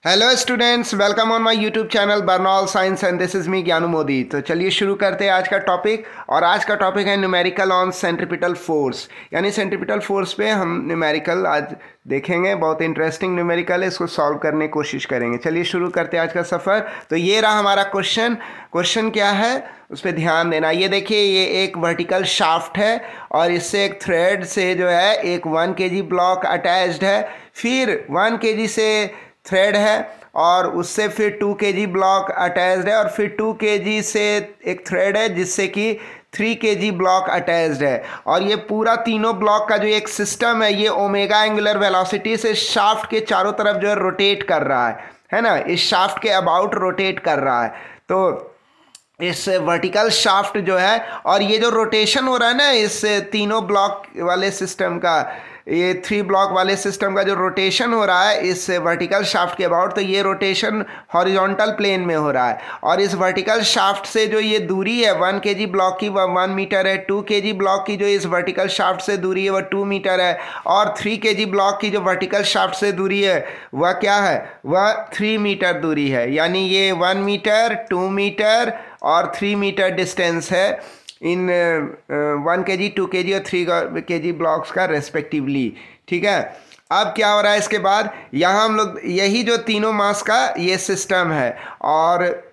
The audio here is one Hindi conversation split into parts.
Hello students, welcome on my YouTube channel बर्नॉल science and this is me Gyanu Modi. तो चलिए शुरू करते हैं आज का टॉपिक। और आज का टॉपिक है न्यूमेरिकल ऑन सेंट्रीपिटल फोर्स, यानी सेंट्रीपिटल फोर्स पे हम न्यूमेरिकल आज देखेंगे। बहुत इंटरेस्टिंग न्यूमेरिकल है, इसको सॉल्व करने की कोशिश करेंगे। चलिए शुरू करते हैं आज का सफ़र। तो ये रहा हमारा क्वेश्चन क्या है उस पर ध्यान देना। ये देखिए, ये एक वर्टिकल शाफ्ट है और इससे एक थ्रेड से जो है एक 1 kg ब्लॉक अटैच्ड है। फिर 1 kg से थ्रेड है और उससे फिर 2 kg ब्लॉक अटैच्ड है और फिर 2 kg से एक थ्रेड है जिससे कि 3 kg ब्लॉक अटैच्ड है। और ये पूरा तीनों ब्लॉक का जो एक सिस्टम है ये ओमेगा एंगुलर वेलोसिटी से शाफ्ट के चारों तरफ जो है रोटेट कर रहा है ना, इस शाफ्ट के अबाउट रोटेट कर रहा है। तो इस वर्टिकल शाफ्ट जो है और ये जो रोटेशन हो रहा है ना इस तीनों ब्लॉक वाले सिस्टम का, ये 3 ब्लॉक वाले सिस्टम का जो रोटेशन हो रहा है इस वर्टिकल शाफ्ट के अबाउट, तो ये रोटेशन हॉरिजॉन्टल प्लेन में हो रहा है। और इस वर्टिकल शाफ्ट से जो ये दूरी है 1 kg ब्लॉक की वह 1 मीटर है, 2 kg ब्लॉक की जो इस वर्टिकल शाफ्ट से दूरी है वह 2 मीटर है, और 3 kg ब्लॉक की जो वर्टिकल शाफ्ट से दूरी है वह क्या है, वह 3 मीटर दूरी है। यानी ये 1 मीटर, 2 मीटर और 3 मीटर डिस्टेंस है इन 1 kg, 2 kg और 3 kg ब्लॉक्स का रेस्पेक्टिवली। ठीक है, अब क्या हो रहा है इसके बाद, यहाँ हम लोग यही जो तीनों मास का ये सिस्टम है और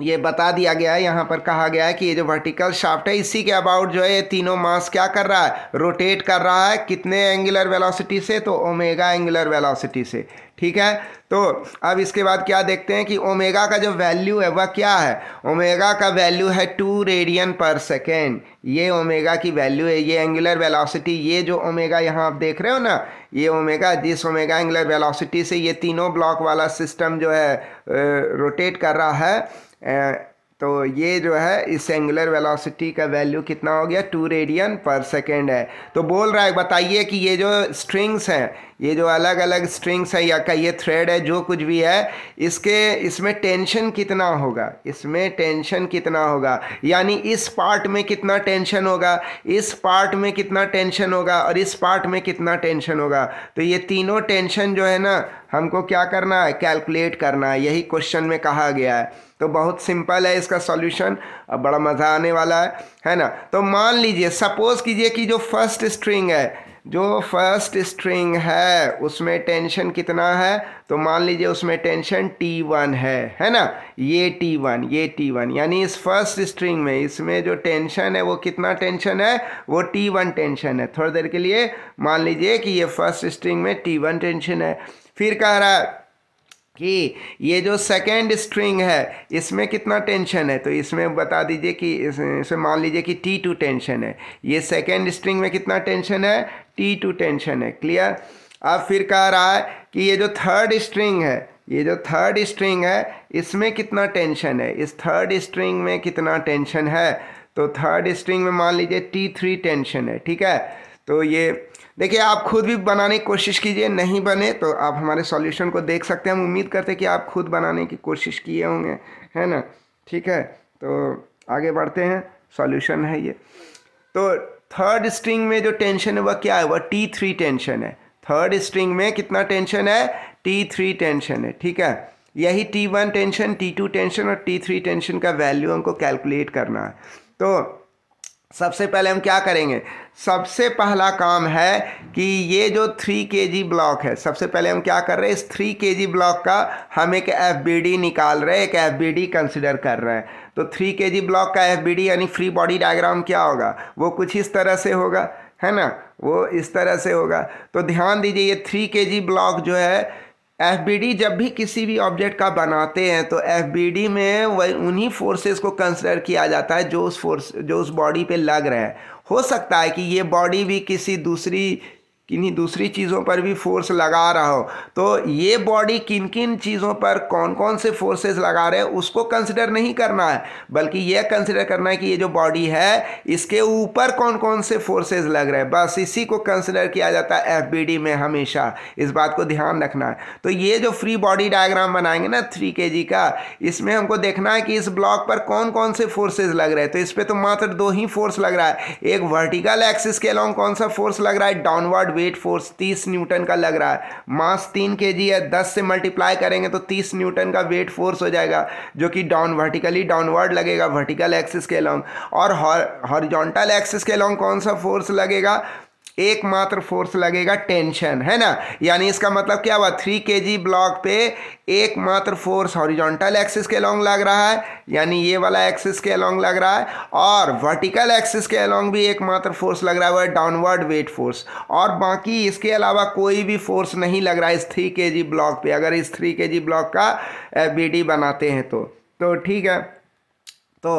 ये बता दिया गया है, यहाँ पर कहा गया है कि ये जो वर्टिकल शाफ्ट है इसी के अबाउट जो है ये तीनों मास क्या कर रहा है, रोटेट कर रहा है। कितने एंगुलर वेलोसिटी से, तो ओमेगा एंगुलर वेलोसिटी से। ठीक है, तो अब इसके बाद क्या देखते हैं कि ओमेगा का जो वैल्यू है वह क्या है। ओमेगा का वैल्यू है 2 रेडियन पर सेकेंड। ये ओमेगा की वैल्यू है, ये एंगुलर वेलोसिटी, ये जो ओमेगा यहाँ आप देख रहे हो ना, ये ओमेगा, जिस ओमेगा एंगुलर वेलोसिटी से ये तीनों ब्लॉक वाला सिस्टम जो है रोटेट कर रहा है, तो ये जो है इस एंगुलर वेलोसिटी का वैल्यू कितना हो गया, 2 रेडियन पर सेकेंड है। तो बोल रहा है, बताइए कि ये जो स्ट्रिंग्स हैं, ये जो अलग अलग स्ट्रिंग्स है या का ये थ्रेड है, जो कुछ भी है, इसमें टेंशन कितना होगा, इसमें टेंशन कितना होगा, यानी इस पार्ट में कितना टेंशन होगा, इस पार्ट में कितना टेंशन होगा और इस पार्ट में कितना टेंशन होगा। तो ये तीनों टेंशन जो है ना हमको क्या करना है, कैलकुलेट करना है। यही क्वेश्चन में कहा गया है। तो बहुत सिंपल है इसका सॉल्यूशन, अब बड़ा मज़ा आने वाला है ना। तो मान लीजिए, सपोज कीजिए कि जो फर्स्ट स्ट्रिंग है उसमें टेंशन कितना है, तो मान लीजिए उसमें टेंशन T1 है ना, ये T1 यानी इस फर्स्ट स्ट्रिंग में इसमें जो टेंशन है वो कितना टेंशन है, वो T1 टेंशन है। थोड़ी देर के लिए मान लीजिए कि ये फर्स्ट स्ट्रिंग में T1 टेंशन है। फिर कह रहा है कि ये जो सेकेंड स्ट्रिंग है इसमें कितना टेंशन है, तो इसमें बता दीजिए कि इसमें मान लीजिए कि T2 टेंशन है। ये सेकेंड स्ट्रिंग में कितना टेंशन है, T2 टेंशन है। क्लियर। अब फिर कह रहा है कि ये जो थर्ड स्ट्रिंग है इसमें कितना टेंशन है, इस थर्ड स्ट्रिंग में कितना टेंशन है, तो थर्ड स्ट्रिंग में मान लीजिए T3 टेंशन है। ठीक है, तो ये देखिए, आप खुद भी बनाने की कोशिश कीजिए, नहीं बने तो आप हमारे सॉल्यूशन को देख सकते हैं। हम उम्मीद करते हैं कि आप खुद बनाने की कोशिश किए होंगे, है ना। ठीक है, तो आगे बढ़ते हैं, सॉल्यूशन है ये। तो थर्ड स्ट्रिंग में जो टेंशन है वह क्या है, वह T3 टेंशन है। थर्ड स्ट्रिंग में कितना टेंशन है, T3 टेंशन है। ठीक है, यही T1 टेंशन, T2 टेंशन और T3 टेंशन का वैल्यू हमको कैलकुलेट करना है। तो सबसे पहले हम क्या करेंगे, सबसे पहला काम है कि ये जो 3 kg ब्लॉक है, सबसे पहले हम क्या कर रहे हैं, इस 3 kg ब्लॉक का हम एक FBD निकाल रहे हैं, एक FBD कंसिडर कर रहे हैं। तो 3 kg ब्लॉक का FBD यानी फ्री बॉडी डायग्राम क्या होगा, वो कुछ इस तरह से होगा, है ना, वो इस तरह से होगा। तो ध्यान दीजिए, ये 3 kg ब्लॉक जो है, FBD जब भी किसी भी ऑब्जेक्ट का बनाते हैं तो FBD में वही उन्हीं फोर्सेस को कंसिडर किया जाता है जो उस बॉडी पे लग रहे हैं। हो सकता है कि ये बॉडी भी किन्हीं दूसरी चीज़ों पर भी फोर्स लगा रहा हो, तो ये बॉडी किन किन चीज़ों पर कौन कौन से फोर्सेस लगा रहे हैं उसको कंसिडर नहीं करना है, बल्कि यह कंसिडर करना है कि ये जो बॉडी है इसके ऊपर कौन कौन से फोर्सेस लग रहे हैं, बस इसी को कंसिडर किया जाता है FBD में। हमेशा इस बात को ध्यान रखना है। तो ये जो फ्री बॉडी डायग्राम बनाएंगे ना 3 kg का, इसमें हमको देखना है कि इस ब्लॉक पर कौन कौन से फोर्सेज लग रहे हैं। तो इस पर तो मात्र 2 ही फोर्स लग रहा है। एक वर्टिकल एक्सिस के अलॉन्ग कौन सा फोर्स लग रहा है, डाउनवर्ड वेट फोर्स 30 न्यूटन का लग रहा है, मास 3 kg है, 10 से मल्टीप्लाई करेंगे तो 30 न्यूटन का वेट फोर्स हो जाएगा, जो कि वर्टिकली डाउनवर्ड लगेगा वर्टिकल एक्सिस के अलॉन्ग। और हॉरिजॉन्टल एक्सिस के अलॉन्ग कौन सा फोर्स लगेगा? एकमात्र फोर्स लगेगा टेंशन, है ना। यानी इसका मतलब क्या हुआ, 3 kg ब्लॉक पे एकमात्र फोर्स हॉरिजॉन्टल एक्सिस के अलॉन्ग लग रहा है, यानी ये वाला एक्सिस के अलॉन्ग लग रहा है, और वर्टिकल एक्सिस के अलॉन्ग भी एकमात्र फोर्स लग रहा है, वो है डाउनवर्ड वेट फोर्स। और बाकी इसके अलावा कोई भी फोर्स नहीं लग रहा है इस 3 kg ब्लॉक पे, अगर इस 3 kg ब्लॉक का BD बनाते हैं तो ठीक है। तो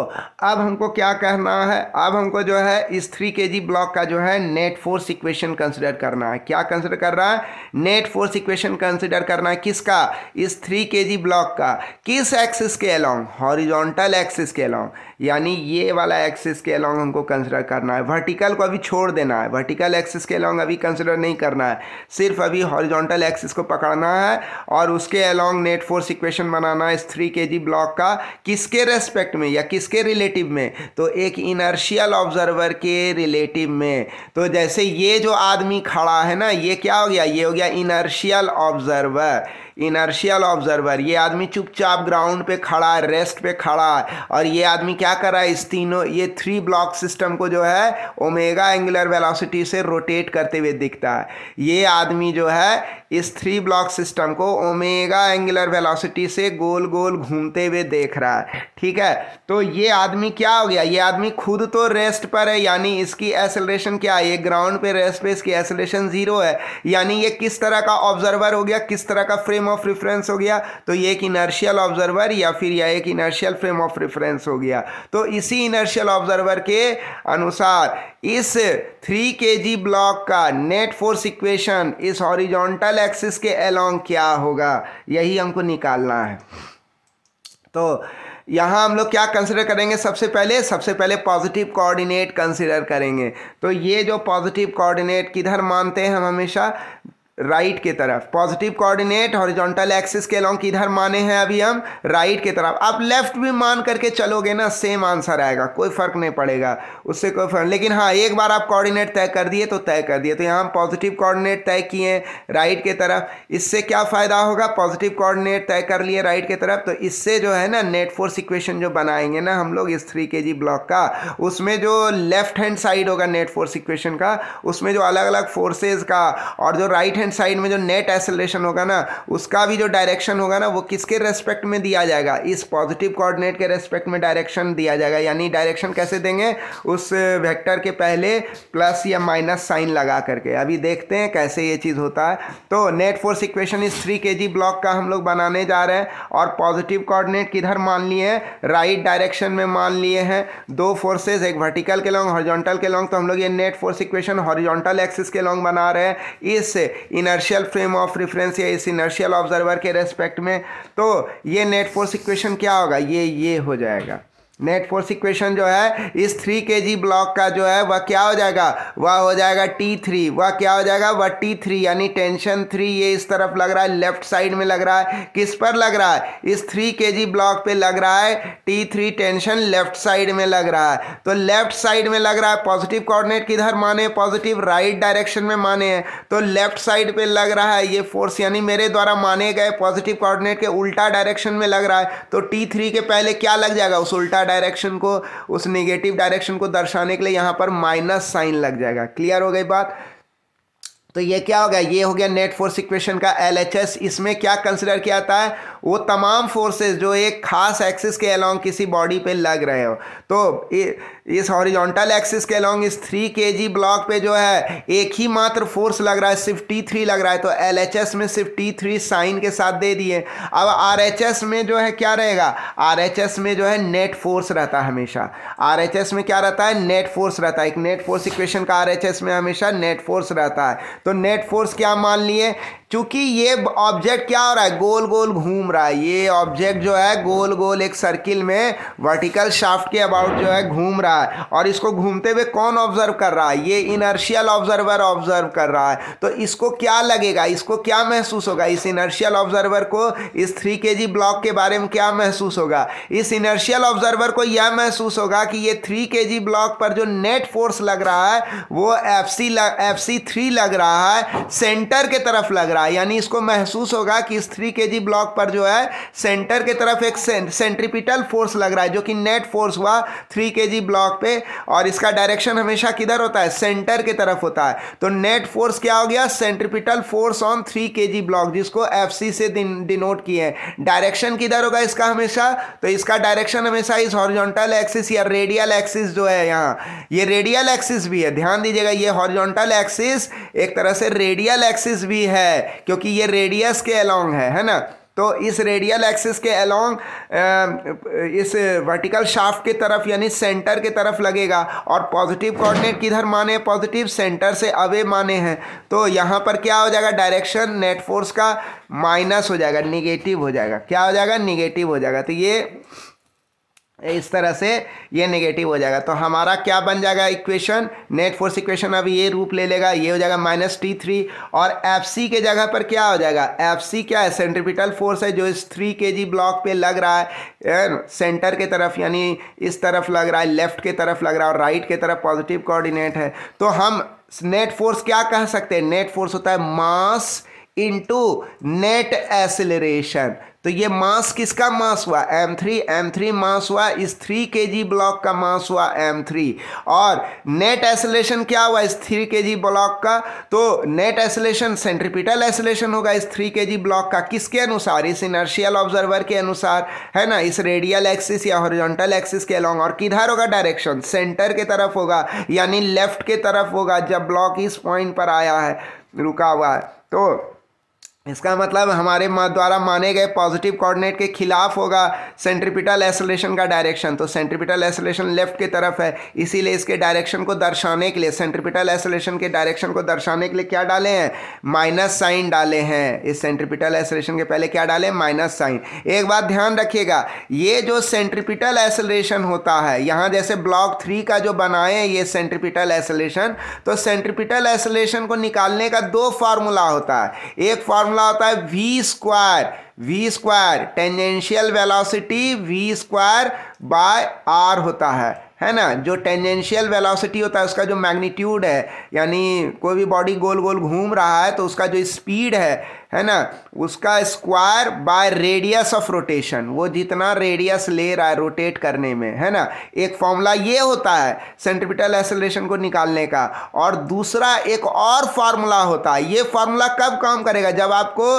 अब हमको क्या करना है, अब हमको जो है इस 3 kg ब्लॉक का जो है नेट फोर्स इक्वेशन कंसिडर करना है। क्या कंसिडर कर रहा है? नेट फोर्स इक्वेशन कंसिडर करना है। किसका? इस 3 kg ब्लॉक का। किस एक्सिस के अलॉन्ग? हॉरिजॉन्टल एक्सिस के अलॉन्ग, यानी ये वाला एक्सिस के अलॉन्ग हमको कंसिडर करना है। वर्टिकल को अभी छोड़ देना है, वर्टिकल एक्सिस के अलॉन्ग अभी कंसिडर नहीं करना है, सिर्फ अभी हॉरिजॉन्टल एक्सिस को पकड़ना है और उसके अलॉन्ग नेट फोर्स इक्वेशन बनाना है इस 3 kg ब्लॉक का। किसके रेस्पेक्ट में या किसके रिलेटिव में? तो एक इनर्शियल ऑब्जर्वर के रिलेटिव में। तो जैसे ये जो आदमी खड़ा है ना, ये क्या हो गया? ये हो गया इनर्शियल ऑब्जर्वर। इनर्शियल ऑब्जर्वर, ये आदमी चुपचाप ग्राउंड पे खड़ा है, रेस्ट पे खड़ा है, और ये आदमी क्या कर रहा है? इस तीनों ये 3 ब्लॉक सिस्टम को जो है ओमेगा एंगुलर वेलोसिटी से रोटेट करते हुए दिखता है। ये आदमी जो है इस 3 ब्लॉक सिस्टम को ओमेगा एंगुलर वेलोसिटी से गोल गोल घूमते हुए देख रहा है, ठीक है। तो ये आदमी क्या हो गया? ये आदमी खुद तो रेस्ट पर है, यानी इसकी एक्सेलरेशन क्या है? ये ग्राउंड पे रेस्ट पे, इसकी एक्सेलरेशन 0 है, यानी ये किस तरह का ऑब्जर्वर हो गया? किस तरह का फ्रेम ऑफ रेफरेंस हो गया? तो ये एक इनर्शियल ऑब्जर्वर या फिर यह एक इनर्शियल फ्रेम ऑफ रेफरेंस हो गया। तो इसी इनर्शियल ऑब्जर्वर के अनुसार इस 3 kg ब्लॉक का नेट फोर्स इक्वेशन इस हॉरिजॉन्टल एक्सिस के अलोंग क्या होगा, यही हमको निकालना है। तो यहाँ हम लोग क्या कंसिडर करेंगे? सबसे पहले पॉजिटिव कोऑर्डिनेट कंसिडर करेंगे। तो ये जो पॉजिटिव कोऑर्डिनेट किधर मानते हैं हम हमेशा? राइट के तरफ। पॉजिटिव कोऑर्डिनेट हॉरिजॉन्टल एक्सिस के अलॉन्ग किधर माने हैं अभी हम? राइट के तरफ। आप लेफ्ट भी मान करके चलोगे ना, सेम आंसर आएगा, कोई फर्क नहीं पड़ेगा, उससे कोई फर्क। लेकिन हाँ, एक बार आप कोऑर्डिनेट तय कर दिए तो तय कर दिए। तो यहाँ हम पॉजिटिव कोऑर्डिनेट तय किए राइट के तरफ। इससे क्या फ़ायदा होगा? पॉजिटिव कोऑर्डिनेट तय कर लिए राइट के तरफ, तो इससे जो है ना नेट फोर्स इक्वेशन जो बनाएंगे ना हम लोग इस 3 kg ब्लॉक का, उसमें जो लेफ्ट हैंड साइड होगा नेट फोर्स इक्वेशन का, उसमें जो अलग अलग फोर्सेज का और जो राइट साइड में जो नेट एक्सेलरेशन होगा ना, उसका भी जो डायरेक्शन होगा ना, वो किसके रेस्पेक्ट में दिया जाएगा? इस पॉजिटिव कोऑर्डिनेट के रेस्पेक्ट में डायरेक्शन दिया जाएगा। यानी डायरेक्शन कैसे देंगे? उस वेक्टर के पहले प्लस या माइनस साइन लगा करके। अभी देखते हैं कैसे ये चीज़ होता है। तो नेट फोर्स इक्वेशन इस 3 kg ब्लॉक का हम लोग बनाने जा रहे हैं, और पॉजिटिव कोऑर्डिनेट किधर मान लिए हैं? राइट डायरेक्शन में मान लिए हैं। दो फोर्सेज, एक वर्टिकल के लॉन्ग, हॉरिजॉन्टल के लॉन्ग। तो हम लोग ये net force equation horizontal axis के लॉन्ग बना रहे हैं इस इनर्शियल फ्रेम ऑफ रेफरेंस या इस इनर्शियल ऑब्जर्वर के रेस्पेक्ट में। तो ये नेट फोर्स इक्वेशन क्या होगा? ये हो जाएगा। नेट फोर्स इक्वेशन जो है इस 3 kg ब्लॉक का जो है वह क्या हो जाएगा? वह हो जाएगा T3। वह क्या हो जाएगा? वह T3, यानी टेंशन 3 ये इस तरफ लग रहा है, लेफ्ट साइड में लग रहा है। किस पर लग रहा है? इस 3 kg ब्लॉक पे लग रहा है T3 टेंशन, लेफ्ट साइड में लग रहा है। तो लेफ्ट साइड में लग रहा है। पॉजिटिव कोऑर्डिनेट किधर माने? पॉजिटिव राइट डायरेक्शन में माने हैं, तो लेफ्ट साइड पे लग रहा है ये फोर्स, यानी मेरे द्वारा माने गए पॉजिटिव कोऑर्डिनेट के उल्टा डायरेक्शन में लग रहा है। तो T3 के पहले क्या लग जाएगा? उस उल्टा डायरेक्शन को, उस नेगेटिव डायरेक्शन को दर्शाने के लिए यहां पर माइनस साइन लग जाएगा। क्लियर हो गई बात? तो ये क्या हो गया? ये हो गया नेट फोर्स इक्वेशन का LHS। इसमें क्या कंसिडर किया जाता है? वो तमाम फोर्सेस जो एक खास एक्सिस के अलोंग किसी बॉडी पे लग रहे हो। तो इस हॉरिजॉन्टल एक्सिस के अलोंग इस 3 kg ब्लॉक पे जो है एक ही मात्र फोर्स लग रहा है, सिर्फ T3 लग रहा है। तो LHS में सिर्फ T3 साइन के साथ दे दिए। अब RHS में जो है क्या रहेगा? RHS में जो है नेट फोर्स रहता है हमेशा। RHS में क्या रहता है? नेट फोर्स रहता है। एक नेट फोर्स इक्वेशन का RHS में हमेशा नेट फोर्स रहता है। तो नेट फोर्स क्या मान लिए? चूंकि ये ऑब्जेक्ट क्या हो रहा है, गोल गोल घूम रहा है, ये ऑब्जेक्ट जो है गोल गोल एक सर्किल में वर्टिकल शाफ्ट के अबाउट जो है घूम रहा है, और इसको घूमते हुए कौन ऑब्जर्व कर रहा है, ये इनर्शियल ऑब्जर्वर ऑब्जर्व कर रहा है। तो इसको क्या लगेगा, इसको क्या महसूस होगा, इस इनर्शियल ऑब्जर्वर को इस 3 kg ब्लॉक के बारे में क्या महसूस होगा, इस इनर्शियल ऑब्जर्वर को यह महसूस होगा कि ये 3 kg ब्लॉक पर जो नेट फोर्स लग रहा है वो FC3 लग रहा है, सेंटर के तरफ लग रहा है। यानी इसको महसूस होगा कि इस 3 kg ब्लॉक पर जो है सेंटर के तरफ एक सेंट्रीपिटल फोर्स लग रहा है, जो कि नेट फोर्स हुआ 3 kg ब्लॉक पे, और इसका डायरेक्शन हमेशा किधर होता है, सेंटर के तरफ होता है। तो नेट फोर्स क्या हो गया, centripetal force on 3 kg block, जिसको FC से डिनोट किए हैं। डायरेक्शन किधर होगा इसका हमेशा, तो इसका डायरेक्शन हमेशा इस हॉरिजॉन्टल एक्सिस या रेडियल एक्सिस जो है, यहाँ ये रेडियल एक्सिस भी है, ध्यान दीजिएगा, ये हॉरिजॉन्टल एक्सिस एक तरह से रेडियल एक्सिस भी है, क्योंकि ये रेडियस के अलोंग है ना। तो इस रेडियल एक्सिस के अलोंग इस वर्टिकल शाफ्ट की तरफ यानी सेंटर की तरफ लगेगा, और पॉजिटिव कोऑर्डिनेट किधर माने, पॉजिटिव, सेंटर से अवे माने हैं। तो यहाँ पर क्या हो जाएगा, डायरेक्शन नेट फोर्स का माइनस हो जाएगा, निगेटिव हो जाएगा, क्या हो जाएगा, निगेटिव हो जाएगा। तो ये इस तरह से ये नेगेटिव हो जाएगा। तो हमारा क्या बन जाएगा इक्वेशन, नेट फोर्स इक्वेशन अभी ये रूप ले लेगा, ये हो जाएगा -T3, और FC के जगह पर क्या हो जाएगा, FC क्या है, सेंट्रीपिटल फोर्स है जो इस 3 kg ब्लॉक पे लग रहा है सेंटर के तरफ, यानी इस तरफ लग रहा है, लेफ्ट के तरफ लग रहा है, और राइट के तरफ पॉजिटिव कोऑर्डिनेट है। तो हम नेट फोर्स क्या कह सकते हैं, नेट फोर्स होता है मास इनटू नेट एक्सेलरेशन। तो ये मास किसका मास हुआ, m3 मास हुआ, इस 3 kg ब्लॉक का मास हुआ m3, और नेट एक्सेलरेशन क्या हुआ इस 3 kg ब्लॉक का, तो नेट एक्सेलरेशन सेंट्रीपिटल एक्सेलरेशन होगा इस 3 kg ब्लॉक का, किसके अनुसार, इस इनर्शियल ऑब्जर्वर के अनुसार, है ना, इस रेडियल एक्सिस या हॉरिजॉन्टल एक्सिस के अलोंग। और किधर होगा डायरेक्शन, सेंटर के तरफ होगा, यानी लेफ्ट के तरफ होगा, जब ब्लॉक इस पॉइंट पर आया है, रुका हुआ है। तो इसका मतलब हमारे द्वारा माने गए पॉजिटिव कोऑर्डिनेट के खिलाफ होगा सेंट्रीपिटल एक्सेलरेशन का डायरेक्शन। तो सेंट्रीपिटल एक्सेलरेशन लेफ्ट की तरफ है, इसीलिए इसके डायरेक्शन को दर्शाने के लिए, सेंट्रीपिटल एक्सेलरेशन के डायरेक्शन को दर्शाने के लिए क्या डाले हैं, माइनस साइन डाले हैं। इस सेंट्रीपिटल एक्सेलरेशन के पहले क्या डाले, माइनस साइन। एक बात ध्यान रखिएगा, ये जो सेंट्रीपिटल एक्सेलरेशन होता है, यहाँ जैसे ब्लॉक 3 का जो बनाए ये सेंट्रीपिटल एक्सेलरेशन, तो सेंट्रीपिटल एक्सेलरेशन को निकालने का 2 फार्मूला होता है। एक फार्मूला होता है v square tangential velocity v square by r होता है ना। जो टेंजेंशियल वेलोसिटी होता है उसका जो मैग्नीट्यूड है, यानी कोई भी बॉडी गोल गोल घूम रहा है तो उसका जो स्पीड है ना, उसका square by radius of rotation, वो जितना रेडियस ले रहा है रोटेट करने में, है ना। एक फॉर्मूला ये होता है सेंट्रीपिटल एक्सेलरेशन को निकालने का, और दूसरा एक और फार्मूला होता है। ये फार्मूला कब काम करेगा, जब आपको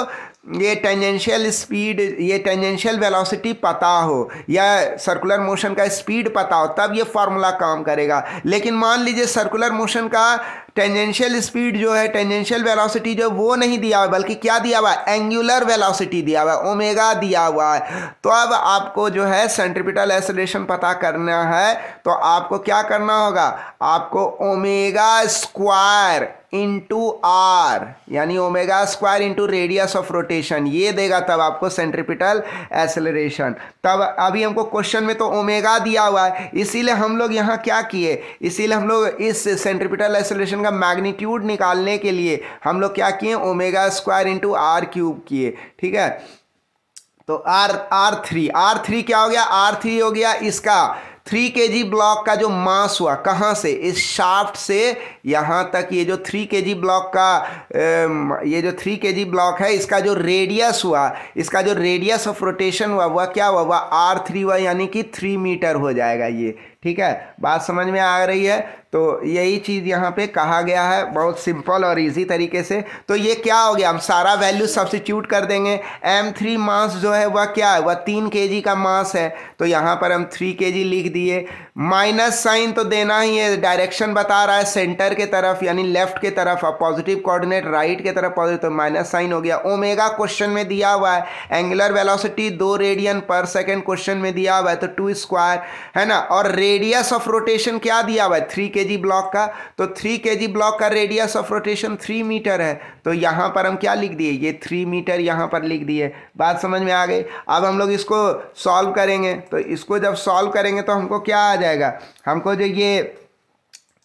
ये टेंजेंशियल स्पीड, ये टेंजेंशियल वेलोसिटी पता हो या सर्कुलर मोशन का स्पीड पता हो, तब ये फार्मूला काम करेगा। लेकिन मान लीजिए सर्कुलर मोशन का टेंजेंशियल स्पीड जो है, टेंजेंशियल वेलोसिटी जो वो नहीं दिया हुआ, बल्कि क्या दिया हुआ है, एंगुलर वेलोसिटी दिया हुआ है, ओमेगा दिया हुआ है। तो अब आपको जो है सेंट्रीपिटल एक्सेलरेशन पता करना है, तो आपको क्या करना होगा, आपको ओमेगा स्क्वायर इंटू आर, यानी omega square into radius of rotation, ये देगा तब आपको सेंट्रीपिटल एक्सेलरेशन। तब अभी हमको क्वेश्चन में तो ओमेगा दिया हुआ है, इसीलिए हम लोग यहाँ क्या किए, इसीलिए हम लोग इस सेंट्रीपिटल एक्सेलरेशन का मैग्नीट्यूड निकालने के लिए हम लोग क्या किए, omega square into R cube किए, ठीक है। तो R3 क्या हो गया, R3 हो गया इसका 3 kg ब्लॉक का जो मास हुआ, कहाँ से, इस शाफ्ट से यहाँ तक, ये जो 3 kg ब्लॉक का ये जो 3 kg ब्लॉक है, इसका जो रेडियस हुआ, इसका जो रेडियस ऑफ रोटेशन हुआ वह क्या हुआ, वह R3 हुआ, यानी कि 3 मीटर हो जाएगा ये, ठीक है। बात समझ में आ रही है। तो यही चीज़ यहाँ पे कहा गया है बहुत सिंपल और इजी तरीके से। तो ये क्या हो गया, हम सारा वैल्यू सब्स्टिट्यूट कर देंगे। m3 मास जो है वह क्या है, वह 3 kg का मास है, तो यहाँ पर हम 3 kg लिख दिए। माइनस साइन तो देना ही है, डायरेक्शन बता रहा है सेंटर के तरफ यानी लेफ्ट के तरफ, और पॉजिटिव कोऑर्डिनेट राइट के तरफ पॉजिटिव, तो माइनस साइन हो गया। ओमेगा क्वेश्चन में दिया हुआ है, एंगुलर वेलोसिटी 2 रेडियन पर सेकेंड क्वेश्चन में दिया हुआ है, तो 2 स्क्वायर, है ना। और रेडियस ऑफ रोटेशन क्या दिया हुआ है 3 kg ब्लॉक का, तो 3 kg ब्लॉक का रेडियस ऑफ रोटेशन 3 मीटर है। तो यहाँ पर हम क्या लिख दिए, ये 3 मीटर यहाँ पर लिख दिए। बात समझ में आ गई। अब हम लोग इसको सॉल्व करेंगे, तो इसको जब सॉल्व करेंगे तो हमको क्या आ जाएगा, हमको जो ये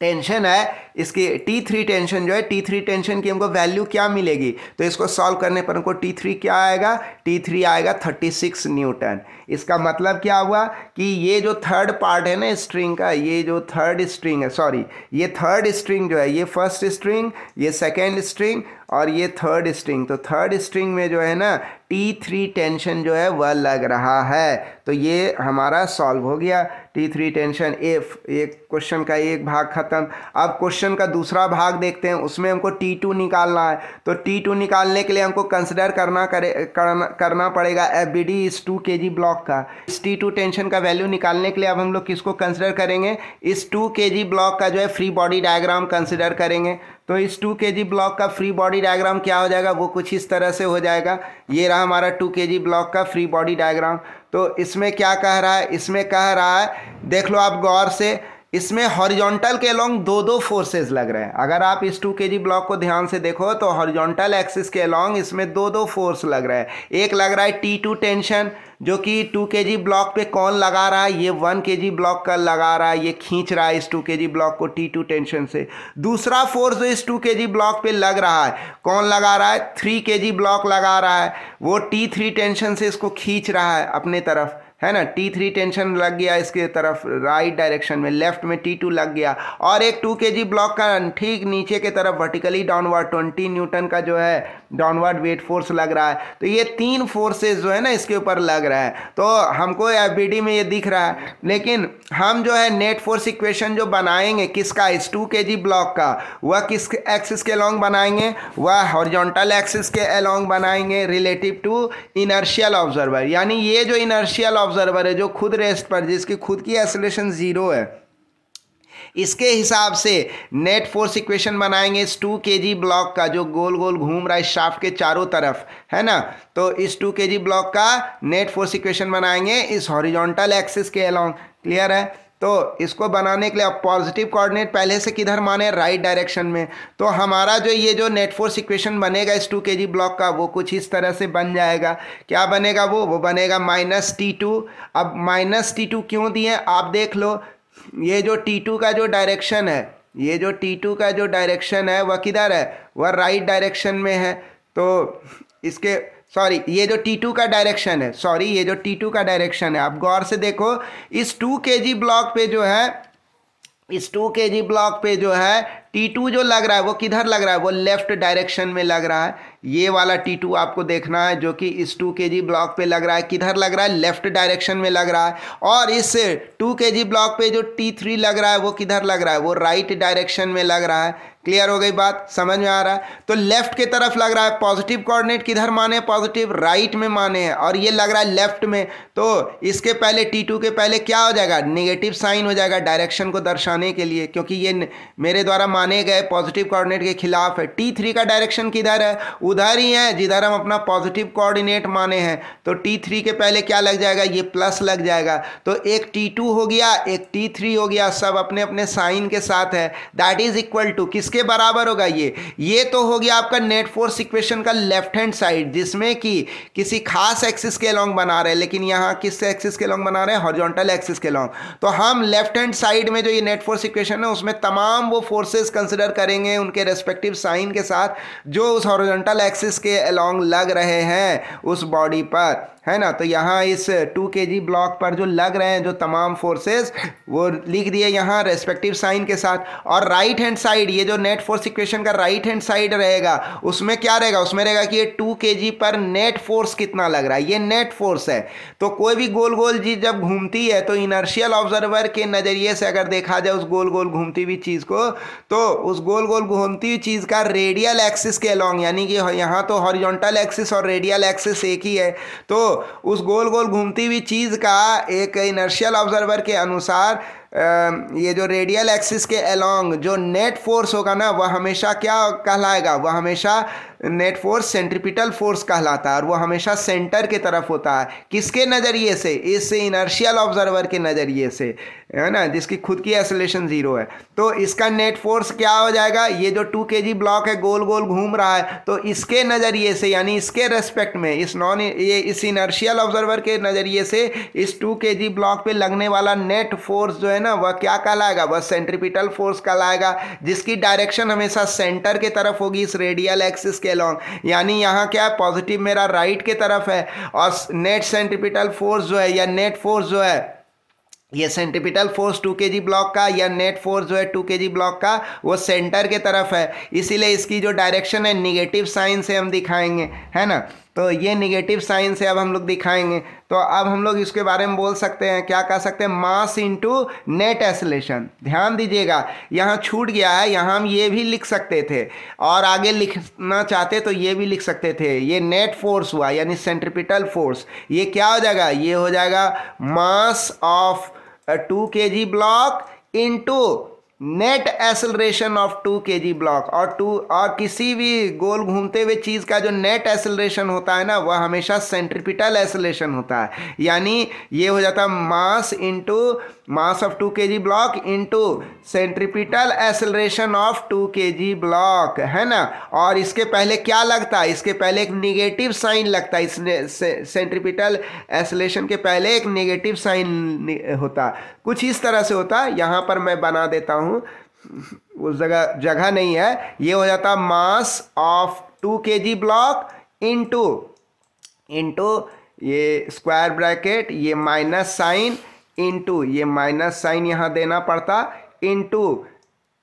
टेंशन है इसकी T3 टेंशन जो है, T3 टेंशन की हमको वैल्यू क्या मिलेगी, तो इसको सॉल्व करने पर हमको T3 क्या आएगा, T3 आएगा 36 न्यूटन। इसका मतलब क्या हुआ कि ये जो थर्ड पार्ट है ना स्ट्रिंग का, ये जो थर्ड स्ट्रिंग है, सॉरी ये थर्ड स्ट्रिंग जो है, ये फर्स्ट स्ट्रिंग, ये सेकेंड स्ट्रिंग और ये थर्ड स्ट्रिंग, तो थर्ड स्ट्रिंग में जो है ना T3 टेंशन जो है वह लग रहा है। तो ये हमारा सॉल्व हो गया T3 टेंशन। एक क्वेश्चन का एक भाग खत्म। अब क्वेश्चन का दूसरा भाग देखते हैं, उसमें हमको T2 निकालना है। तो T2 निकालने के लिए हमको कंसिडर करना पड़ेगा FBD इस 2 kg ब्लॉक का। इस T2 टेंशन का वैल्यू निकालने के लिए अब हम लोग किसको कंसिडर करेंगे, इस 2 kg ब्लॉक का जो है फ्री बॉडी डायग्राम कंसिडर करेंगे। तो इस 2 kg ब्लॉक का फ्री बॉडी डायग्राम क्या हो जाएगा, वो कुछ इस तरह से हो जाएगा। ये रहा हमारा 2 kg ब्लॉक का फ्री बॉडी डायग्राम। तो इसमें क्या कह रहा है, इसमें कह रहा है, देख लो आप गौर से, इसमें हॉरिजॉन्टल के अलोंग दो फोर्सेस लग रहे हैं। अगर आप इस 2 kg ब्लॉक को ध्यान से देखो तो हॉरिजॉन्टल एक्सिस के अलोंग इसमें दो फोर्स लग रहे हैं। एक लग रहा है T2 टेंशन, जो कि 2 kg ब्लॉक पे कौन लगा रहा है, ये 1 kg ब्लॉक का लगा रहा है, ये खींच रहा है इस 2 kg ब्लॉक को T2 टेंशन से। दूसरा फोर्स जो इस 2 kg ब्लॉक पे लग रहा है, कौन लगा रहा है, 3 kg ब्लॉक लगा रहा है, वो T3 टेंशन से इसको खींच रहा है अपने तरफ, है ना। T3 टेंशन लग गया इसके तरफ राइट डायरेक्शन में, लेफ्ट में T2 लग गया। और एक 2 kg ब्लॉक का ठीक नीचे के तरफ वर्टिकली डाउनवर्ड 20 न्यूटन का जो है डाउनवर्ड वेट फोर्स लग रहा है। तो ये 3 फोर्सेस जो है ना इसके ऊपर लग रहा है। तो हमको FBD में ये दिख रहा है, लेकिन हम जो है नेट फोर्स इक्वेशन जो बनाएंगे किसका, इस 2 kg ब्लॉक का, वह किस एक्सिस के अलोंग बनाएंगे, वह हॉरिजॉन्टल एक्सिस के अलोंग बनाएंगे रिलेटिव टू इनर्शियल ऑब्जर्वर। यानी ये जो इनर्शियल ऑब्जर्वर है जो खुद रेस्ट पर, जिसकी खुद की एक्सेलरेशन 0 है, इसके हिसाब से नेट फोर्स इक्वेशन बनाएंगे इस 2 kg ब्लॉक का जो गोल गोल घूम रहा है शाफ्ट के चारों तरफ, है ना। तो इस 2 kg ब्लॉक का नेट फोर्स इक्वेशन बनाएंगे इस हॉरिजॉन्टल एक्सिस के अलोंग। क्लियर है। तो इसको बनाने के लिए अब पॉजिटिव कोऑर्डिनेट पहले से किधर माने, राइट डायरेक्शन में। तो हमारा जो ये जो नेट फोर्स इक्वेशन बनेगा इस 2 kg ब्लॉक का, वो कुछ इस तरह से बन जाएगा। क्या बनेगा वो बनेगा -T2। अब -T2 क्यों दिए आप देख लो, ये जो T2 का जो डायरेक्शन है, ये जो T2 का जो डायरेक्शन है वह किधर है, वह राइट डायरेक्शन में है। तो इसके सॉरी ये जो T2 का डायरेक्शन है, सॉरी ये जो T2 का डायरेक्शन है, आप गौर से देखो इस 2 kg ब्लॉक पे जो है, इस 2 kg ब्लॉक पे जो है T2 जो लग रहा है वो किधर लग रहा है, वो लेफ्ट डायरेक्शन में लग रहा है। ये वाला T2 आपको देखना है जो कि इस 2 kg ब्लॉक पे लग रहा है, किधर लग रहा है, लेफ्ट डायरेक्शन में लग रहा है। और इस 2 kg ब्लॉक पे जो T3 लग रहा है वो किधर लग रहा है, वो राइट डायरेक्शन में लग रहा है। क्लियर हो गई बात, समझ में आ रहा है। तो लेफ्ट की तरफ लग रहा है, पॉजिटिव कोऑर्डिनेट किधर माने, पॉजिटिव राइट में माने हैं, और ये लग रहा है लेफ्ट में। तो इसके पहले T2 के पहले क्या हो जाएगा, नेगेटिव साइन हो जाएगा डायरेक्शन को दर्शाने के लिए, क्योंकि ये मेरे द्वारा माने गए पॉजिटिव कोऑर्डिनेट के खिलाफ है। T3 का डायरेक्शन किधर है, उधर ही है जिधर हम अपना पॉजिटिव कोऑर्डिनेट माने हैं। तो T3 के पहले क्या लग जाएगा, ये प्लस लग जाएगा। तो एक T2 हो गया, एक T3 हो गया, सब अपने अपने साइन के साथ है। दैट इज इक्वल टू किसके बराबर होगा, ये तो हो गया आपका नेट फोर्स इक्वेशन का लेफ्ट हैंड साइड, जिसमें कि किसी खास एक्सिस के अलोंग बना रहे हैं, लेकिन यहाँ किस एक्सिस के अलोंग बना रहे हैं, हॉरिजॉन्टल एक्सिस के अलोंग। तो हम लेफ्ट हैंड साइड में जो ये नेट फोर्स इक्वेशन है उसमें तमाम वो फोर्सेस कंसिडर करेंगे उनके रेस्पेक्टिव साइन के साथ जो उस हॉरिजॉन्टल एक्सिस के अलोंग लग रहे हैं उस बॉडी पर, है ना। तो यहाँ इस 2 kg ब्लॉक पर जो लग रहे हैं जो तमाम फोर्सेस, वो लिख दिए यहाँ रेस्पेक्टिव साइन के साथ। और राइट हैंड साइड, ये जो नेट फोर्स इक्वेशन का राइट हैंड साइड रहेगा, उसमें क्या रहेगा, उसमें रहेगा कि ये 2 kg पर नेट फोर्स कितना लग रहा है, ये नेट फोर्स है। तो कोई भी गोल गोल चीज जब घूमती है तो इनर्शियल ऑब्जर्वर के नज़रिए से अगर देखा जाए उस गोल गोल घूमती हुई चीज़ को, तो उस गोल गोल घूमती हुई चीज़ का रेडियल एक्सिस के अलोंग, यानी कि यहाँ तो हॉरिजॉन्टल एक्सिस और रेडियल एक्सिस एक ही है, तो उस गोल गोल घूमती हुई चीज़ का एक इनर्शियल ऑब्जर्वर के अनुसार ये जो रेडियल एक्सिस के अलोंग जो नेट फोर्स होगा ना, वह हमेशा क्या कहलाएगा, वह हमेशा नेट फोर्स सेंट्रीपिटल फोर्स कहलाता है और वो हमेशा सेंटर के तरफ होता है। किसके नज़रिए से? इस इनर्शियल ऑब्जर्वर के नज़रिए से, है ना, जिसकी खुद की एक्सेलरेशन 0 है। तो इसका नेट फोर्स क्या हो जाएगा? ये जो 2 kg ब्लॉक है गोल गोल घूम रहा है, तो इसके नज़रिए से यानी इसके रेस्पेक्ट में इस इनर्शियल ऑब्जर्वर के नज़रिए से इस 2 kg ब्लॉक पे लगने वाला नेट फोर्स जो है ना, वह क्या कहलाएगा? वह सेंट्रीपिटल फोर्स कहलाएगा, जिसकी डायरेक्शन हमेशा सेंटर के तरफ होगी इस रेडियल एक्सिस के अलॉन्ग। यानी यहाँ क्या है? पॉजिटिव मेरा राइट के तरफ है और नेट सेंट्रीपिटल फोर्स जो है या नेट फोर्स जो है, ये सेंट्रीपिटल फोर्स 2 kg ब्लॉक का या नेट फोर्स जो है 2 kg ब्लॉक का, वो सेंटर के तरफ है। इसीलिए इसकी जो डायरेक्शन है निगेटिव साइन से हम दिखाएंगे, है ना। तो ये निगेटिव साइन से अब हम लोग दिखाएंगे। तो अब हम लोग इसके बारे में बोल सकते हैं, क्या कह सकते हैं? Mass into net acceleration. ध्यान दीजिएगा, यहाँ छूट गया है, यहाँ हम ये भी लिख सकते थे और आगे लिखना चाहते तो ये भी लिख सकते थे। ये नेट फोर्स हुआ यानी सेंट्रीपिटल फोर्स। ये क्या हो जाएगा? ये हो जाएगा mass of 2 kg block into net acceleration of 2 kg block. और किसी भी गोल घूमते हुए चीज़ का जो नेट एक्सेलरेशन होता है ना, वह हमेशा सेंट्रीपिटल एक्सेलरेशन होता है। यानी ये हो जाता है mass into mass of 2 kg block into centripetal acceleration of 2 kg block, है ना। और इसके पहले क्या लगता है? इसके पहले एक नेगेटिव साइन लगता है। इस सेंट्रीपिटल एक्सेलरेशन के पहले एक नेगेटिव साइन होता है, कुछ इस तरह से होता है। यहाँ पर मैं बना देता हूँ, उस जगह नहीं है। ये हो जाता mass of 2 kg block into ये स्क्वायर ब्रैकेट, ये माइनस साइन इनटू ये माइनस साइन यहाँ देना पड़ता, इनटू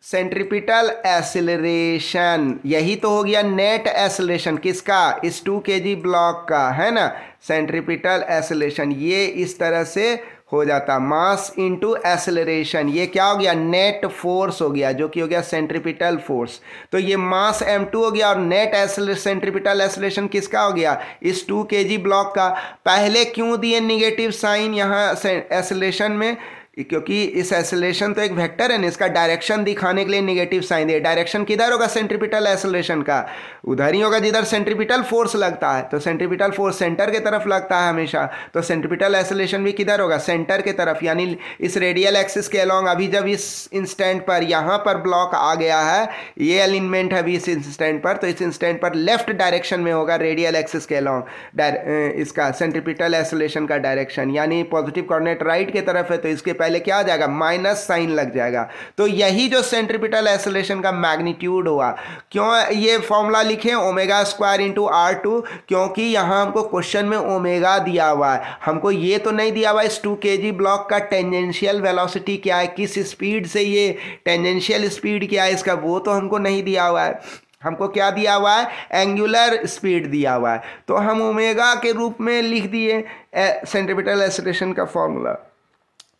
सेंट्रीपिटल एक्सेलरेशन। यही तो हो गया नेट एक्सेलरेशन किसका? इस 2 kg ब्लॉक का, है ना। सेंट्रीपिटल एक्सेलरेशन ये इस तरह से हो जाता, मास इनटू एक्सेलरेशन। ये क्या हो गया? नेट फोर्स हो गया, जो कि हो गया सेंट्रीपिटल फोर्स। तो ये मास m2 हो गया और नेट सेंट्रीपिटल एक्सेलरेशन किसका हो गया? इस 2 kg ब्लॉक का। पहले क्यों दिए निगेटिव साइन यहाँ एक्सेलरेशन में? क्योंकि इस एक्सेलरेशन तो एक वेक्टर है ना, इसका डायरेक्शन दिखाने के लिए नेगेटिव साइन दिया। डायरेक्शन किधर होगा सेंट्रीपिटल एक्सेलरेशन का? उधर ही होगा जिधर सेंट्रीपिटल फोर्स लगता है। तो सेंट्रीपिटल फोर्स सेंटर के तरफ लगता है हमेशा, तो सेंट्रीपिटल एक्सेलरेशन भी किधर होगा? सेंटर के तरफ, यानी इस रेडियल एक्सिस के अलॉन्ग। अभी जब इस इंस्टेंट पर यहाँ पर ब्लॉक आ गया है, ये एलिमेंट है अभी इस इंस्टेंट पर, तो इस इंस्टेंट पर लेफ्ट डायरेक्शन में होगा रेडियल एक्सिस के अलॉन्ग इसका सेंट्रीपिटल एक्सेलरेशन का डायरेक्शन, यानी पॉजिटिव कोऑर्डिनेट राइट के तरफ है, तो इसके पहले क्या आ जाएगा? माइनस साइन लग जाएगा। तो यही जो सेंट्रीपिटल एक्सेलरेशन का मैग्नीट्यूड हुआ। क्यों ये फॉर्मूला लिखे ओमेगा स्क्वायर इंटू R2? क्योंकि यहाँ हमको क्वेश्चन में ओमेगा दिया हुआ है, हमको ये तो नहीं दिया हुआ इस 2 kg ब्लॉक का टेंजेंशियल वेलोसिटी क्या है, किस स्पीड से ये टेंजेंशियल स्पीड क्या है इसका, वो तो हमको नहीं दिया हुआ है। हमको क्या दिया हुआ है? एंगुलर स्पीड दिया हुआ है। तो हम ओमेगा के रूप में लिख दिए सेंट्रीपिटल एक्सेलरेशन का फॉर्मूला।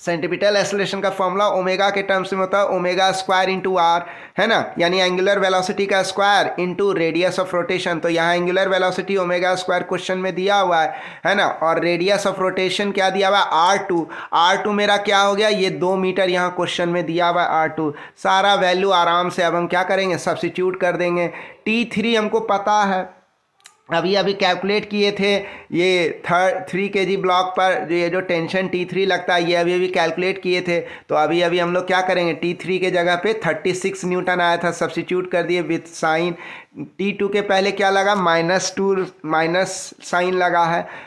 सेंट्रीपिटल एक्सेलरेशन का फॉर्मूला ओमेगा के टर्म्स में होता है ओमेगा स्क्वायर इंटू आर, है ना, यानी एंगुलर वेलोसिटी का square into radius of rotation. तो यहाँ angular velocity omega square question में दिया हुआ है ना, और रेडियस ऑफ रोटेशन क्या दिया हुआ है? R2। R2 मेरा क्या हो गया? ये 2 मीटर यहाँ क्वेश्चन में दिया हुआ है R2। सारा वैल्यू आराम से अब हम क्या करेंगे? सब्स्टिट्यूट कर देंगे। T3 हमको पता है, अभी कैलकुलेट किए थे। ये 3 kg ब्लॉक पर ये जो टेंशन T3 लगता है, ये अभी कैलकुलेट किए थे। तो अभी हम लोग क्या करेंगे? T3 के जगह पे 36 न्यूटन आया था, सब्स्टिट्यूट कर दिए विथ साइन। T2 के पहले क्या लगा? -2 माइनस साइन लगा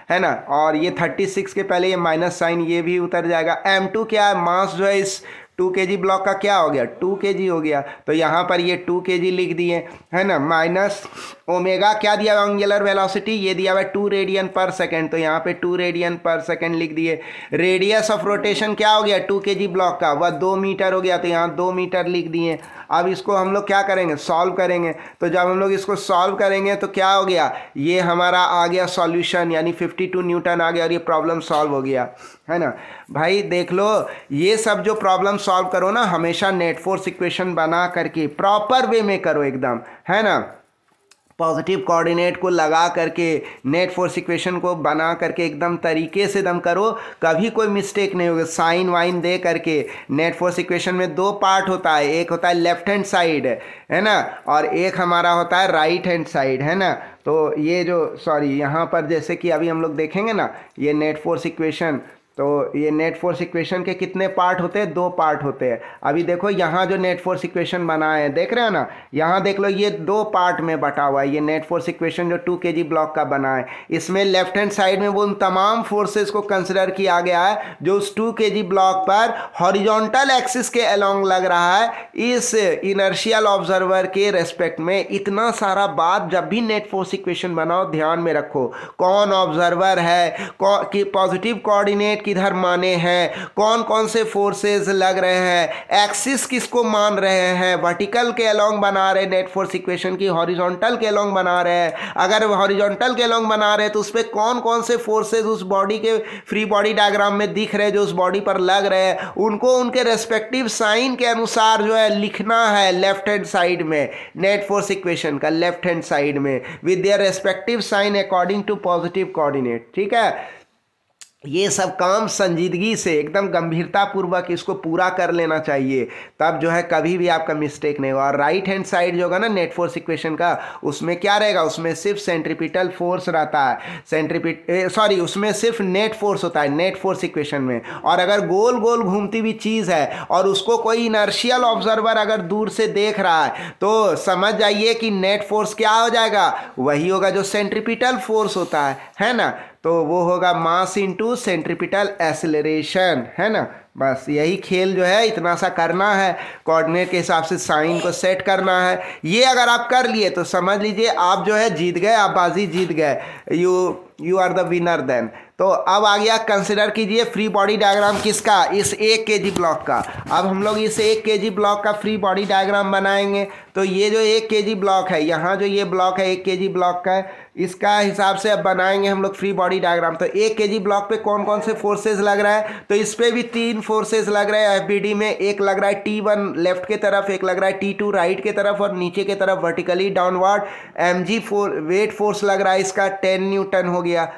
है ना, और ये 36 के पहले ये माइनस साइन ये भी उतर जाएगा। M2 क्या है? मास जो है इस 2 kg ब्लॉक का क्या हो गया? 2 kg हो गया। तो यहाँ पर ये 2 kg लिख दिए, है ना, माइनस ओमेगा क्या दिया हुआ? एंगुलर वेलोसिटी ये दिया हुआ है 2 रेडियन पर सेकेंड, तो यहाँ पे 2 रेडियन पर सेकेंड लिख दिए। रेडियस ऑफ रोटेशन क्या हो गया 2 kg ब्लॉक का? वह 2 मीटर हो गया, तो यहाँ 2 मीटर लिख दिए। अब इसको हम लोग क्या करेंगे? सॉल्व करेंगे। तो जब हम लोग इसको सॉल्व करेंगे तो क्या हो गया? ये हमारा आ गया सॉल्यूशन, यानी 52 न्यूटन आ गया और ये प्रॉब्लम सॉल्व हो गया, है ना। भाई देख लो, ये सब जो प्रॉब्लम सॉल्व करो ना, हमेशा नेट फोर्स इक्वेशन बना करके प्रॉपर वे में करो एकदम, है ना। पॉजिटिव कोऑर्डिनेट को लगा करके नेट फोर्स इक्वेशन को बना करके एकदम तरीके से दम करो, कभी कोई मिस्टेक नहीं होगा। साइन वाइन दे करके नेट फोर्स इक्वेशन में दो पार्ट होता है, एक होता है लेफ्ट हैंड साइड है ना, और एक हमारा होता है राइट हैंड साइड है ना। तो ये जो यहाँ पर जैसे कि अभी हम लोग देखेंगे ना, ये नेट फोर्स इक्वेशन, तो ये नेट फोर्स इक्वेशन के कितने पार्ट होते हैं? दो पार्ट होते हैं। अभी देखो यहाँ जो नेट फोर्स इक्वेशन बना है, देख रहे हो ना, यहाँ देख लो ये दो पार्ट में बटा हुआ है। ये नेट फोर्स इक्वेशन जो 2 kg ब्लॉक का बना है, इसमें लेफ्ट हैंड साइड में वो उन तमाम फोर्सेस को कंसिडर किया गया है जो उस 2 kg ब्लॉक पर हॉरिजॉन्टल एक्सिस के अलोंग लग रहा है। इस इनर्शियल ऑब्जर्वर के रेस्पेक्ट में इतना सारा बात जब भी नेट फोर्स इक्वेशन बनाओ ध्यान में रखो, कौन ऑब्जर्वर है, कि पॉजिटिव कोऑर्डिनेट किधर माने हैं, कौन कौन से फोर्सेस लग रहे हैं, एक्सिस किसको मान रहे हैं, वर्टिकल के अलोंग बना रहे नेट फोर्स इक्वेशन की, हॉरिजॉन्टल के अलोंग बना रहे हैं। अगर हॉरिजॉन्टल के अलोंग बना रहे हैं तो उस पर कौन कौन से फोर्सेस उस बॉडी के फ्री बॉडी डायग्राम में दिख रहे हैं, जो उस बॉडी पर लग रहे हैं, उनको उनके रेस्पेक्टिव साइन के अनुसार जो है लिखना है लेफ्ट हैंड साइड में, नेट फोर्स इक्वेशन का लेफ्ट हैंड साइड में with their respective sign according to positive coordinate. ठीक है, ये सब काम संजीदगी से एकदम गंभीरता पूर्वक इसको पूरा कर लेना चाहिए, तब जो है कभी भी आपका मिस्टेक नहीं होगा। और राइट हैंड साइड जो होगा ना नेट फोर्स इक्वेशन का, उसमें क्या रहेगा? उसमें सिर्फ सेंट्रीपिटल फोर्स रहता है, उसमें सिर्फ नेट फोर्स होता है नेट फोर्स इक्वेशन में। और अगर गोल गोल घूमती हुई चीज़ है और उसको कोई इनर्शियल ऑब्जर्वर अगर दूर से देख रहा है, तो समझ जाइए कि नेट फोर्स क्या हो जाएगा? वही होगा जो सेंट्रीपिटल फोर्स होता है ना। तो वो होगा मास इनटू सेंट्रीपिटल एक्सेलरेशन, है ना। बस यही खेल जो है इतना सा करना है, कोऑर्डिनेट के हिसाब से साइन को सेट करना है। ये अगर आप कर लिए तो समझ लीजिए आप जो है जीत गए, आप बाजी जीत गए, you are the winner then. तो अब आ गया, कंसिडर कीजिए फ्री बॉडी डायग्राम किसका? इस 1 kg ब्लॉक का। अब हम लोग इस 1 kg ब्लॉक का फ्री बॉडी डायग्राम बनाएंगे। तो ये जो 1 kg ब्लॉक है, यहाँ जो ये ब्लॉक है 1 kg ब्लॉक का है, इसका हिसाब से अब बनाएंगे हम लोग फ्री बॉडी डायग्राम। तो 1 kg ब्लॉक पे कौन कौन से फोर्सेज लग रहा है? तो इस पे भी 3 फोर्सेज लग रहे हैं एफबीडी में। एक लग रहा है T1 लेफ्ट के तरफ, एक लग रहा है T2 राइट के तरफ, और नीचे के तरफ vertically downward mg weight force लग रहा है इसका 10 न्यूटन हो गया।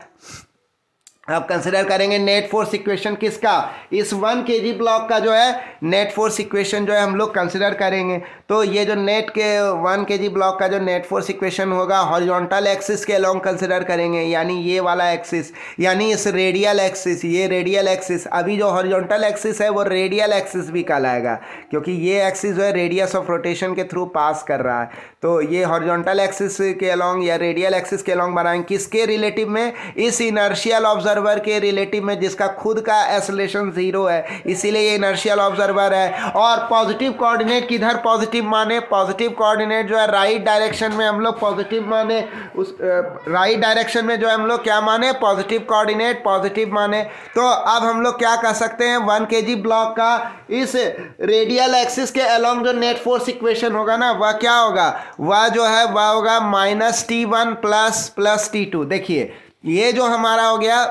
अब कंसिडर करेंगे नेट फोर्स इक्वेशन किसका? इस 1 kg ब्लॉक का जो है नेट फोर्स इक्वेशन जो है हम लोग कंसिडर करेंगे। तो ये जो 1 kg ब्लॉक का जो नेट फोर्स इक्वेशन होगा, हॉरिजॉन्टल एक्सिस के अलोंग कंसिडर करेंगे, यानी ये वाला एक्सिस, यानी इस रेडियल एक्सिस, ये रेडियल एक्सिस। अभी जो हॉरिजॉन्टल एक्सिस है वो रेडियल एक्सिस भी कहलाएगा, क्योंकि ये एक्सिस जो है रेडियस ऑफ रोटेशन के थ्रू पास कर रहा है। तो ये हॉरिजॉन्टल एक्सिस के अलोंग या रेडियल एक्सिस के अलोंग बनाएंगे। किसके रिलेटिव में? इस इनर्शियल ऑब्जर्वर के रिलेटिव में, जिसका खुद का एक्सेलरेशन 0 है, इसीलिए ये इनर्शियल ऑब्जर्वर है। और पॉजिटिव कोऑर्डिनेट किधर पॉजिटिव माने? पॉजिटिव कोऑर्डिनेट जो है राइट डायरेक्शन में हम लोग पॉजिटिव माने, उस राइट डायरेक्शन में जो है हम लोग क्या माने? पॉजिटिव कोऑर्डिनेट पॉजिटिव माने। तो अब हम लोग क्या कर सकते हैं? 1 kg ब्लॉक का इस रेडियल एक्सिस के अलोंग जो नेट फोर्स इक्वेशन होगा ना, वह क्या होगा? वह जो है वह होगा -T1 प्लस T2। देखिए ये जो हमारा हो गया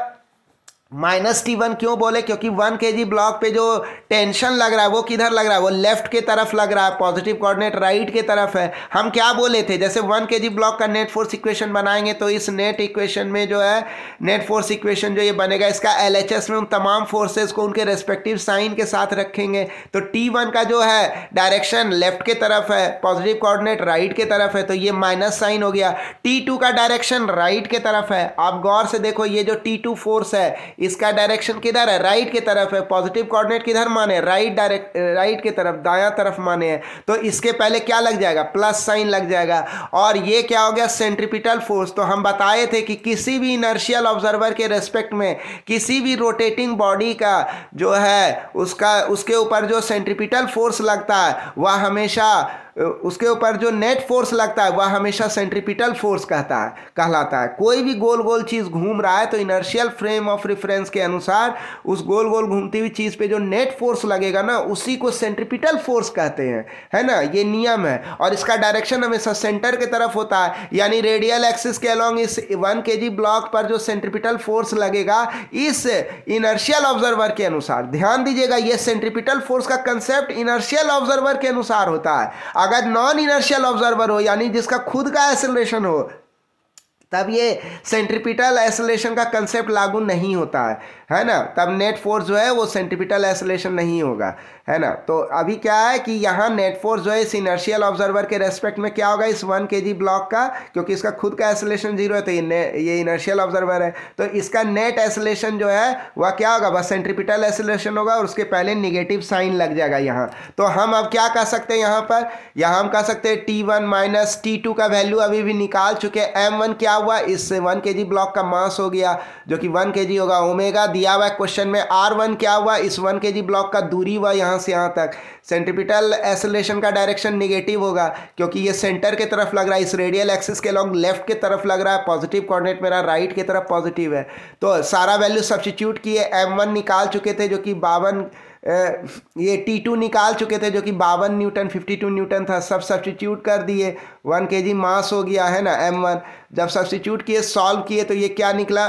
-T1 क्यों बोले? क्योंकि 1 kg ब्लॉक पे जो टेंशन लग रहा है वो किधर लग रहा है? वो लेफ्ट के तरफ लग रहा है, पॉजिटिव कोऑर्डिनेट राइट के तरफ है। हम क्या बोले थे? जैसे 1 kg ब्लॉक का नेट फोर्स इक्वेशन बनाएंगे तो इस नेट इक्वेशन में जो है नेट फोर्स इक्वेशन जो ये बनेगा, इसका LHS में उन तमाम फोर्सेस को उनके रेस्पेक्टिव साइन के साथ रखेंगे। तो T1 का जो है डायरेक्शन लेफ्ट के तरफ है, पॉजिटिव कोऑर्डिनेट राइट के तरफ है, तो ये माइनस साइन हो गया। T2 का डायरेक्शन राइट के तरफ है। आप गौर से देखो, ये जो T2 फोर्स है इसका डायरेक्शन किधर है? राइट के तरफ है। पॉजिटिव कोऑर्डिनेट किधर माने? राइट के तरफ, दायां तरफ माने हैं। तो इसके पहले क्या लग जाएगा? प्लस साइन लग जाएगा। और ये क्या हो गया? Centripetal force. तो हम बताए थे कि किसी भी इनर्शियल ऑब्जर्वर के रेस्पेक्ट में किसी भी रोटेटिंग बॉडी का जो है उसके ऊपर जो सेंट्रीपिटल फोर्स लगता है वह हमेशा, उसके ऊपर जो नेट फोर्स लगता है वह हमेशा सेंट्रीपिटल फोर्स कहलाता है। कोई भी गोल गोल चीज़ घूम रहा है तो इनर्शियल फ्रेम ऑफ रेफरेंस के अनुसार उस गोल गोल घूमती हुई चीज़ पे जो नेट फोर्स लगेगा ना, उसी को सेंट्रीपिटल फोर्स कहते हैं, है ना। ये नियम है। और इसका डायरेक्शन हमेशा सेंटर के तरफ होता है, यानी रेडियल एक्सिस के अलोंग इस 1 kg ब्लॉक पर जो सेंट्रीपिटल फोर्स लगेगा इस इनर्शियल ऑब्जर्वर के अनुसार। ध्यान दीजिएगा, ये सेंट्रीपिटल फोर्स का कंसेप्ट इनर्शियल ऑब्जर्वर के अनुसार होता है। अगर नॉन इनर्शियल ऑब्जर्वर हो यानी जिसका खुद का एक्सेलरेशन हो, तब ये सेंट्रीपिटल एक्सेलरेशन का कंसेप्ट लागू नहीं होता है ना। तब नेट फोर्स जो है वो सेंट्रीपिटल एक्सेलरेशन नहीं होगा, है ना। तो अभी क्या है कि यहाँ नेट फोर्स जो है इस इनर्शियल ऑब्जर्वर के रेस्पेक्ट में क्या होगा, इस 1 kg ब्लॉक का, क्योंकि इसका खुद का एक्सेलरेशन 0 है तो ये इनर्शियल ऑब्जर्वर है, तो इसका नेट एक्सेलरेशन जो है वह क्या होगा, बस सेंट्रीपिटल एक्सेलरेशन होगा और उसके पहले निगेटिव साइन लग जाएगा यहाँ। तो हम अब क्या कह सकते हैं यहाँ हम कह सकते हैं T1 माइनस T2 का वैल्यू अभी भी निकाल चुके हैं। M1 क्या हुआ, इस 1 kg ब्लॉक का मास हो गया जो कि 1 kg होगा, ओमेगा दिया हुआ है क्वेश्चन में। R1 क्या हुआ, इस 1 kg ब्लॉक का दूरी हुआ यहाँ से यहाँ तक। सेंट्रीपिटल एक्सेलरेशन का डायरेक्शन निगेटिव होगा क्योंकि ये सेंटर के तरफ लग रहा है, इस रेडियल एक्सिस के लॉन्ग लेफ्ट के तरफ लग रहा है, पॉजिटिव कोऑर्डिनेट मेरा राइट की तरफ पॉजिटिव है। तो सारा वैल्यू सब्स्टिट्यूट किए, M1 निकाल चुके थे जो कि 52, ये T2 निकाल चुके थे जो कि 52 न्यूटन 52 न्यूटन था, सब सब्स्टिट्यूट कर दिए, 1 kg मास हो गया, है ना M1। जब सब्स्टिट्यूट किए, सॉल्व किए तो ये क्या निकला,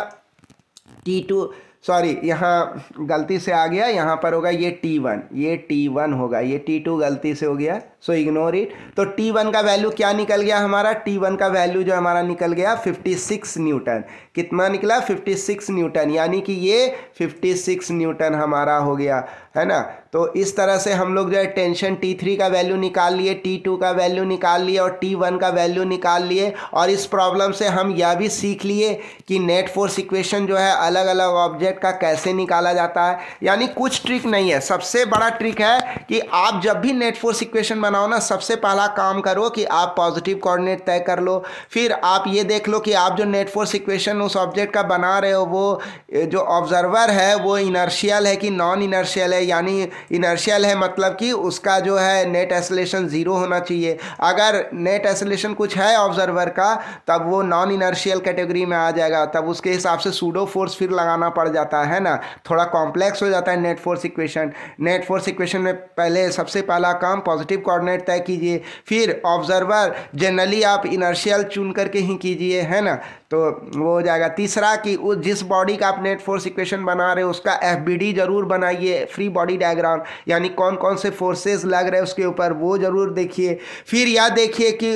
T2, सॉरी यहाँ गलती से आ गया, यहाँ पर होगा ये T1 होगा, ये T2 गलती से हो गया, सो इग्नोर इट। तो T1 का वैल्यू क्या निकल गया हमारा, T1 का वैल्यू जो हमारा निकल गया 56 न्यूटन। कितना निकला, 56 न्यूटन, यानी कि ये 56 न्यूटन हमारा हो गया, है ना। तो इस तरह से हम लोग जो है टेंशन T3 का वैल्यू निकाल लिए, T2 का वैल्यू निकाल लिए और T1 का वैल्यू निकाल लिए। और इस प्रॉब्लम से हम यह भी सीख लिए कि नेट फोर्स इक्वेशन जो है अलग अलग ऑब्जेक्ट का कैसे निकाला जाता है। यानी कुछ ट्रिक नहीं है, सबसे बड़ा ट्रिक है कि आप जब भी नेट फोर्स इक्वेशन बनाओ ना, सबसे पहला काम करो कि आप पॉजिटिव कोऑर्डिनेट तय कर लो। फिर आप ये देख लो कि आप जो नेट फोर्स इक्वेशन उस ऑब्जेक्ट का बना रहे हो वो जो ऑब्जर्वर है वो इनर्शियल है कि नॉन इनर्शियल है। यानी इनर्शियल है मतलब कि उसका जो है नेट एक्सेलरेशन 0 होना चाहिए। अगर नेट एक्सेलरेशन कुछ है ऑब्जर्वर का तब वो नॉन इनर्शियल कैटेगरी में आ जाएगा, तब उसके हिसाब से सूडो फोर्स फिर लगाना पड़ जाता है ना, थोड़ा कॉम्प्लेक्स हो जाता है net force equation. Net force equation में पहले सबसे पहला काम पॉजिटिव कोऑर्डिनेट तय कीजिए, फिर ऑब्जर्वर जनरली आप इनर्शियल चुन करके ही कीजिए, है ना, तो वो हो जाएगा। तीसरा कि उस जिस बॉडी का आप नेट फोर्स इक्वेशन बना रहे हो उसका FBD जरूर बनाइए, फ्री बॉडी डायग्राम, यानी कौन कौन से फोर्सेस लग रहे हैं उसके ऊपर वो जरूर देखिए। फिर यह देखिए कि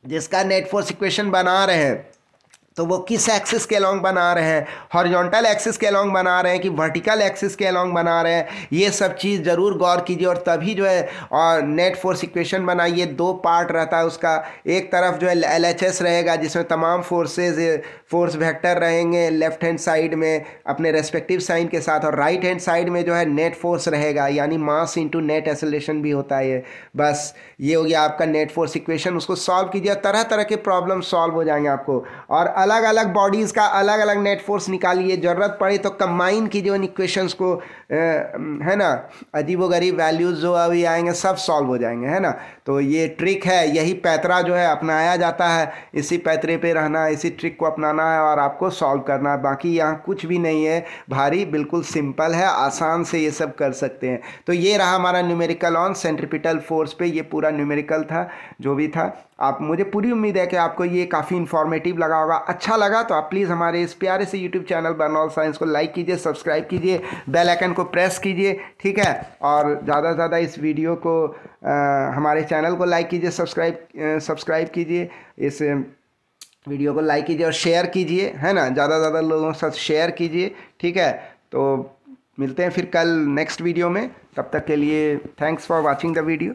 जिसका नेट फोर्स इक्वेशन बना रहे हैं तो वो किस एक्सिस के अलोंग बना रहे हैं, हॉरिजॉन्टल एक्सिस के अलोंग बना रहे हैं कि वर्टिकल एक्सिस के अलोंग बना रहे हैं, ये सब चीज़ ज़रूर गौर कीजिए और तभी जो है और नेट फोर्स इक्वेशन बनाइए। 2 पार्ट रहता है उसका, एक तरफ जो है LHS रहेगा जिसमें तमाम फोर्स वेक्टर रहेंगे लेफ्ट हैंड साइड में अपने रेस्पेक्टिव साइन के साथ, और राइट हैंड साइड में जो है नेट फोर्स रहेगा यानी मास इंटू नेट एक्सेलरेशन भी होता है ये। बस ये हो गया आपका नेट फोर्स इक्वेशन, उसको सॉल्व कीजिए, तरह तरह के प्रॉब्लम सॉल्व हो जाएंगे आपको। और अलग अलग बॉडीज़ का अलग अलग नेट फोर्स निकालिए, ज़रूरत पड़े तो कंबाइन कीजिए उन इक्वेशंस को, है ना, अजीबोगरीब वैल्यूज़ जो अभी आएंगे सब सॉल्व हो जाएंगे, है ना। तो ये ट्रिक है, यही पैतरा जो है अपनाया जाता है, इसी पैतरे पे रहना है, इसी ट्रिक को अपनाना है और आपको सॉल्व करना है। बाकी यहाँ कुछ भी नहीं है भारी, बिल्कुल सिंपल है, आसान से ये सब कर सकते हैं। तो ये रहा हमारा न्यूमेरिकल ऑन सेंट्रीपिटल फोर्स पे, ये पूरा न्यूमेरिकल था जो भी था। आप, मुझे पूरी उम्मीद है कि आपको ये काफ़ी इन्फॉर्मेटिव लगा होगा। अच्छा लगा तो आप प्लीज़ हमारे इस प्यारे से यूट्यूब चैनल बर्नॉल्ड साइंस को लाइक कीजिए, सब्सक्राइब कीजिए, बेल आइकन को प्रेस कीजिए, ठीक है। और ज़्यादा से ज़्यादा इस वीडियो को हमारे चैनल को लाइक कीजिए, सब्सक्राइब कीजिए, इस वीडियो को लाइक कीजिए और शेयर कीजिए, है ना, ज़्यादा से ज़्यादा लोगों के साथ शेयर कीजिए, ठीक है। तो मिलते हैं फिर कल नेक्स्ट वीडियो में, तब तक के लिए thanks for watching the video.